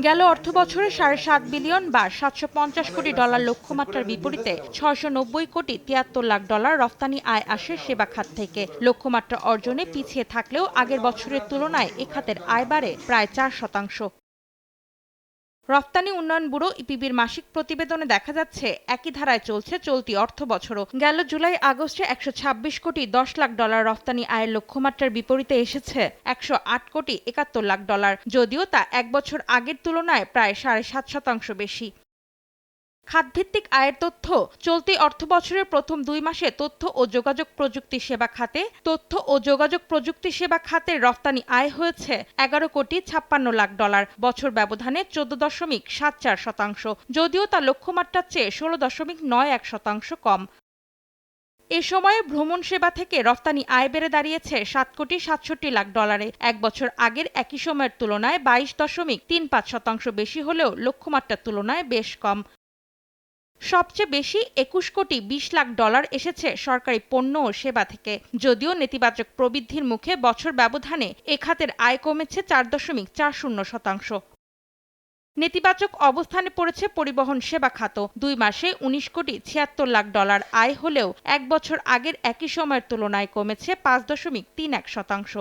গেল অর্থবছরে 7.5 বিলিয়ন বা $750 কোটি লক্ষ্যমাত্রার বিপরীতে 690 কোটি $73 লাখ রফতানি আয় আসে সেবা খাত থেকে। লক্ষ্যমাত্রা অর্জনে পিছিয়ে থাকলেও আগের বছরের তুলনায় এ খাতের আয় বাড়ে প্রায় 4%। রফতানি উন্নয়ন ব্যুরো ইপিবির মাসিক প্রতিবেদনে দেখা যাচ্ছে একই ধারায় চলছে চলতি অর্থবছরও। গেল জুলাই আগস্টে 126 কোটি $10 লাখ রফতানি আয়ের লক্ষ্যমাত্রার বিপরীতে এসেছে 108 কোটি $71 লাখ, যদিও তা এক বছর আগের তুলনায় প্রায় 7.5% বেশি। খাতভিত্তিক আয়ের তথ্য, চলতি অর্থবছরের প্রথম 2 মাসে তথ্য ও যোগাযোগ প্রযুক্তি সেবা খাতের রফতানি আয় হয়েছে 11 কোটি $56 লাখ, বছর ব্যবধানে 14.74%, যদিও তা লক্ষ্যমাত্রার চেয়ে 16.91% কম। এ সময়ে ভ্রমণ সেবা থেকে রফতানি আয় বেড়ে দাঁড়িয়েছে 7 কোটি $67 লাখ, এক বছর আগের একই সময়ের তুলনায় 22.35% বেশি হলেও লক্ষ্যমাত্রার তুলনায় বেশ কম। সবচেয়ে বেশি 21 কোটি $20 লাখ এসেছে সরকারি পণ্য ও সেবা থেকে, যদিও নেতিবাচক প্রবৃদ্ধির মুখে বছর ব্যবধানে এ খাতের আয় কমেছে 4.40%। নেতিবাচক অবস্থানে পড়েছে পরিবহন সেবা খাতও। 2 মাসে 19 কোটি $76 লাখ আয় হলেও এক বছর আগের একই সময়ের তুলনায় কমেছে 5.31%।